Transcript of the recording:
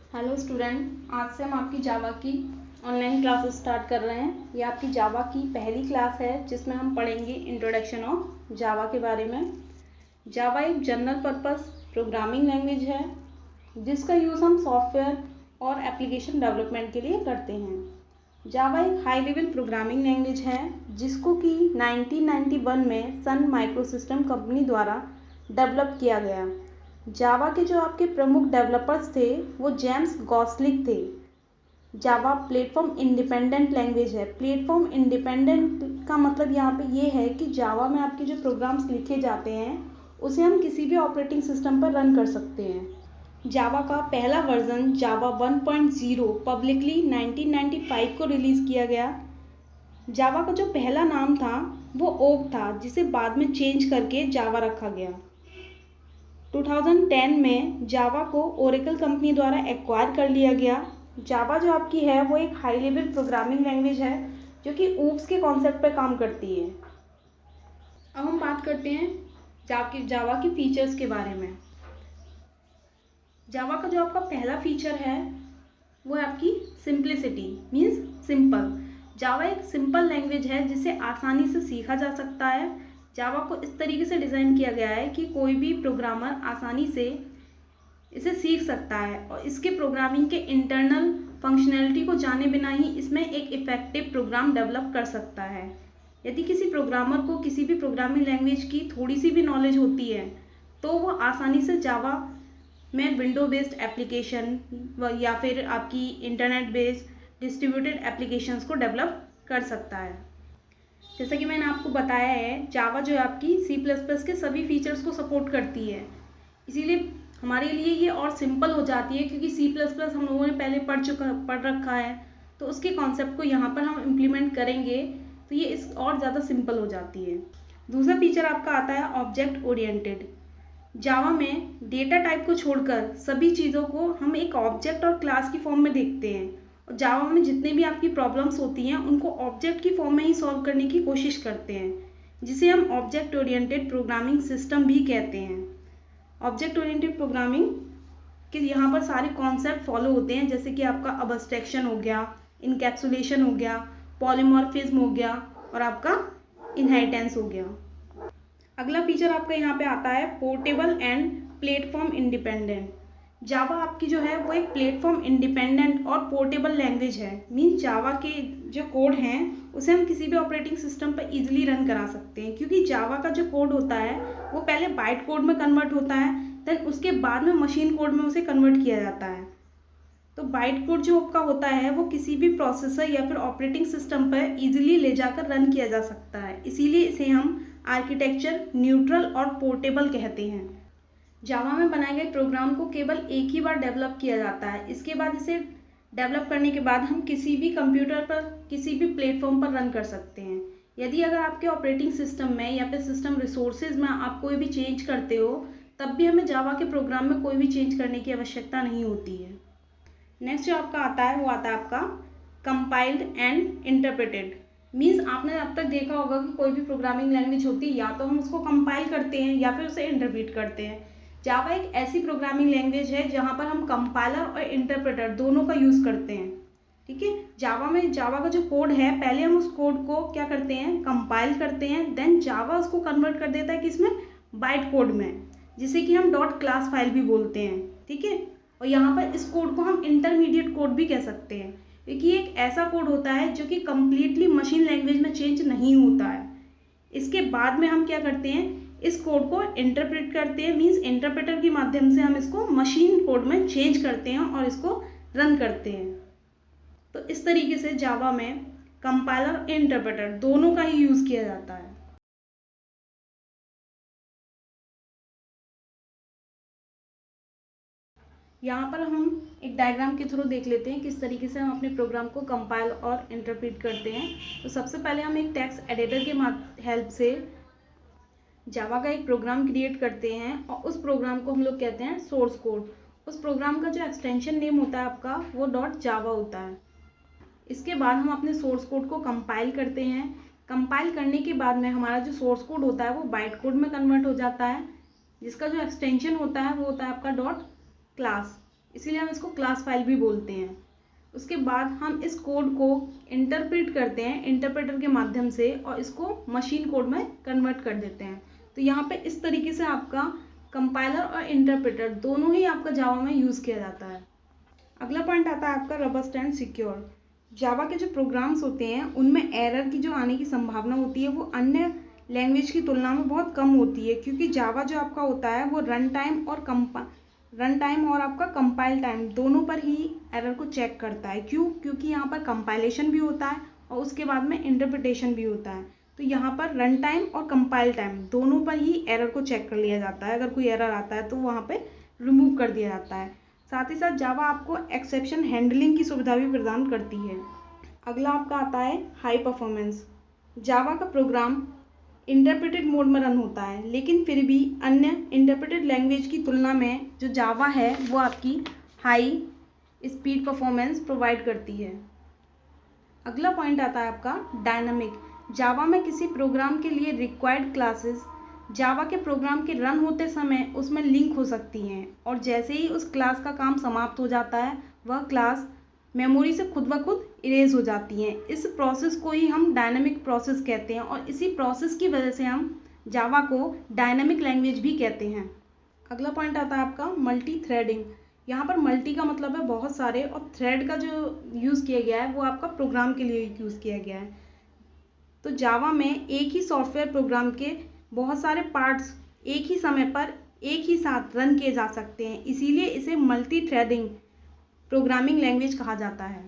Hello student, आज से हम आपकी जावा की ऑनलाइन क्लासेस स्टार्ट कर रहे हैं। ये आपकी जावा की पहली क्लास है जिसमें हम पढ़ेंगे इंट्रोडक्शन ऑफ जावा के बारे में। जावा एक जनरल पर्पस प्रोग्रामिंग लैंग्वेज है जिसका यूज़ हम सॉफ्टवेयर और एप्लीकेशन डेवलपमेंट के लिए करते हैं। जावा एक हाई लेवल प्रोग्रामिंग लैंग्वेज है जिसको कि 1991 में सन माइक्रोसिस्टम कंपनी द्वारा डेवलप किया गया। जावा के जो आपके प्रमुख डेवलपर्स थे वो जेम्स गॉसलिक थे। जावा प्लेटफॉर्म इंडिपेंडेंट लैंग्वेज है। प्लेटफॉर्म इंडिपेंडेंट का मतलब यहाँ पे ये है कि जावा में आपके जो प्रोग्राम्स लिखे जाते हैं उसे हम किसी भी ऑपरेटिंग सिस्टम पर रन कर सकते हैं। जावा का पहला वर्जन जावा 1.0 पब्लिकली 1995 को रिलीज़ किया गया। जावा का जो पहला नाम था वो ओक था जिसे बाद में चेंज करके जावा रखा गया। 2010 में जावा को ओरेकल कंपनी द्वारा एक्वायर कर लिया गया। जावा जो आपकी है वो एक हाई लेवल प्रोग्रामिंग लैंग्वेज है जो कि ऊप्स के कॉन्सेप्ट पर काम करती है। अब हम बात करते हैं जावा की फीचर्स के बारे में। जावा का जो आपका पहला फीचर है वो है आपकी सिंप्लिसिटी, मीन्स सिंपल। जावा एक सिंपल लैंग्वेज है जिसे आसानी से सीखा जा सकता है। जावा को इस तरीके से डिज़ाइन किया गया है कि कोई भी प्रोग्रामर आसानी से इसे सीख सकता है और इसके प्रोग्रामिंग के इंटरनल फंक्शनैलिटी को जाने बिना ही इसमें एक इफेक्टिव प्रोग्राम डेवलप कर सकता है। यदि किसी प्रोग्रामर को किसी भी प्रोग्रामिंग लैंग्वेज की थोड़ी सी भी नॉलेज होती है तो वो आसानी से जावा में विंडो बेस्ड एप्लीकेशन या फिर आपकी इंटरनेट बेस्ड डिस्ट्रीब्यूटेड एप्लीकेशंस को डेवलप कर सकता है। जैसा कि मैंने आपको बताया है, जावा जो है आपकी C++ के सभी फीचर्स को सपोर्ट करती है, इसीलिए हमारे लिए ये और सिंपल हो जाती है क्योंकि C++ हम लोगों ने पहले पढ़ रखा है, तो उसके कॉन्सेप्ट को यहाँ पर हम इम्प्लीमेंट करेंगे तो ये इस और ज़्यादा सिंपल हो जाती है। दूसरा फीचर आपका आता है ऑब्जेक्ट ओरिएंटेड। जावा में डेटा टाइप को छोड़कर सभी चीज़ों को हम एक ऑब्जेक्ट और क्लास की फॉर्म में देखते हैं और जावा में जितने भी आपकी प्रॉब्लम्स होती हैं उनको ऑब्जेक्ट की फॉर्म में ही सॉल्व करने की कोशिश करते हैं, जिसे हम ऑब्जेक्ट ओरिएंटेड प्रोग्रामिंग सिस्टम भी कहते हैं। ऑब्जेक्ट ओरिएंटेड प्रोग्रामिंग के यहाँ पर सारे कॉन्सेप्ट फॉलो होते हैं, जैसे कि आपका अबस्ट्रैक्शन हो गया, इनकैप्सुलेशन हो गया, पॉलीमॉर्फिज्म हो गया और आपका इनहेरिटेंस हो गया। अगला फीचर आपका यहाँ पे आता है पोर्टेबल एंड प्लेटफॉर्म इंडिपेंडेंट। जावा आपकी जो है वो एक प्लेटफॉर्म इंडिपेंडेंट और पोर्टेबल लैंग्वेज है। मीन्स जावा के जो कोड हैं उसे हम किसी भी ऑपरेटिंग सिस्टम पर इजीली रन करा सकते हैं, क्योंकि जावा का जो कोड होता है वो पहले बाइट कोड में कन्वर्ट होता है, देन उसके बाद में मशीन कोड में उसे कन्वर्ट किया जाता है। तो बाइट कोड जो आपका होता है वो किसी भी प्रोसेसर या फिर ऑपरेटिंग सिस्टम पर इजीली ले जाकर रन किया जा सकता है, इसीलिए इसे हम आर्किटेक्चर न्यूट्रल और पोर्टेबल कहते हैं। जावा में बनाए गए प्रोग्राम को केवल एक ही बार डेवलप किया जाता है। इसके बाद इसे डेवलप करने के बाद हम किसी भी कंप्यूटर पर किसी भी प्लेटफॉर्म पर रन कर सकते हैं। यदि अगर आपके ऑपरेटिंग सिस्टम में या फिर सिस्टम रिसोर्सेज में आप कोई भी चेंज करते हो तब भी हमें जावा के प्रोग्राम में कोई भी चेंज करने की आवश्यकता नहीं होती है। नेक्स्ट जो आपका आता है वो आता है आपका कंपाइल्ड एंड इंटरप्रेटेड। मीन्स आपने अब तक देखा होगा कि कोई भी प्रोग्रामिंग लैंग्वेज होती है या तो हम उसको कंपाइल करते हैं या फिर उसे इंटरप्रेट करते हैं। जावा एक ऐसी प्रोग्रामिंग लैंग्वेज है जहाँ पर हम कंपाइलर और इंटरप्रेटर दोनों का यूज़ करते हैं। ठीक है, जावा का जो कोड है पहले हम उस कोड को क्या करते हैं, कंपाइल करते हैं, देन जावा उसको कन्वर्ट कर देता है किसमें, बाइट कोड में, जिसे कि हम डॉट क्लास फाइल भी बोलते हैं। ठीक है, और यहाँ पर इस कोड को हम इंटरमीडिएट कोड भी कह सकते हैं, क्योंकि एक ऐसा कोड होता है जो कि कम्प्लीटली मशीन लैंग्वेज में चेंज नहीं होता है। इसके बाद में हम क्या करते हैं, इस कोड को इंटरप्रेट करते हैं, मीन्स इंटरप्रेटर के माध्यम से हम इसको मशीन कोड में चेंज करते हैं और इसको रन करते हैं। तो इस तरीके से जावा में कंपाइलर और इंटरप्रेटर दोनों का ही यूज़ किया जाता है। यहाँ पर हम एक डायग्राम के थ्रू देख लेते हैं किस तरीके से हम अपने प्रोग्राम को कंपाइल और इंटरप्रेट करते हैं। तो सबसे पहले हम एक टेक्स्ट एडिटर के हेल्प से जावा का एक प्रोग्राम क्रिएट करते हैं और उस प्रोग्राम को हम लोग कहते हैं सोर्स कोड। उस प्रोग्राम का जो एक्सटेंशन नेम होता है आपका वो .java होता है। इसके बाद हम अपने सोर्स कोड को कंपाइल करते हैं। कंपाइल करने के बाद में हमारा जो सोर्स कोड होता है वो बाइट कोड में कन्वर्ट हो जाता है, जिसका जो एक्सटेंशन होता है वो होता है आपका .class। इसीलिए हम इसको क्लास फाइल भी बोलते हैं। उसके बाद हम इस कोड को इंटरप्रेट करते हैं इंटरप्रेटर के माध्यम से और इसको मशीन कोड में कन्वर्ट कर देते हैं। तो यहाँ पे इस तरीके से आपका कंपाइलर और इंटरप्रेटर दोनों ही आपका जावा में यूज़ किया जाता है। अगला पॉइंट आता है आपका रोबस्ट एंड सिक्योर। जावा के जो प्रोग्राम्स होते हैं उनमें एरर की जो आने की संभावना होती है वो अन्य लैंग्वेज की तुलना में बहुत कम होती है, क्योंकि जावा जो आपका होता है वो रन टाइम और आपका कंपाइल टाइम दोनों पर ही एरर को चेक करता है। क्यों? क्योंकि यहाँ पर कंपाइलेशन भी होता है और उसके बाद में इंटरप्रिटेशन भी होता है। तो यहाँ पर रन टाइम और कंपाइल टाइम दोनों पर ही एरर को चेक कर लिया जाता है। अगर कोई एरर आता है तो वहाँ पे रिमूव कर दिया जाता है। साथ ही साथ जावा आपको एक्सेप्शन हैंडलिंग की सुविधा भी प्रदान करती है। अगला आपका आता है हाई परफॉर्मेंस। जावा का प्रोग्राम इंटरप्रेटेड मोड में रन होता है, लेकिन फिर भी अन्य इंटरप्रेटेड लैंग्वेज की तुलना में जो जावा है वो आपकी हाई स्पीड परफॉर्मेंस प्रोवाइड करती है। अगला पॉइंट आता है आपका डायनामिक। जावा में किसी प्रोग्राम के लिए रिक्वायर्ड क्लासेस जावा के प्रोग्राम के रन होते समय उसमें लिंक हो सकती हैं, और जैसे ही उस क्लास का काम समाप्त हो जाता है वह क्लास मेमोरी से खुद ब खुद इरेज हो जाती हैं। इस प्रोसेस को ही हम डायनामिक प्रोसेस कहते हैं और इसी प्रोसेस की वजह से हम जावा को डायनामिक लैंग्वेज भी कहते हैं। अगला पॉइंट आता है आपका मल्टी थ्रेडिंग। यहाँ पर मल्टी का मतलब है बहुत सारे, और थ्रेड का जो यूज़ किया गया है वो आपका प्रोग्राम के लिए यूज़ किया गया है। तो जावा में एक ही सॉफ्टवेयर प्रोग्राम के बहुत सारे पार्ट्स एक ही समय पर एक ही साथ रन किए जा सकते हैं, इसीलिए इसे मल्टी थ्रेडिंग प्रोग्रामिंग लैंग्वेज कहा जाता है।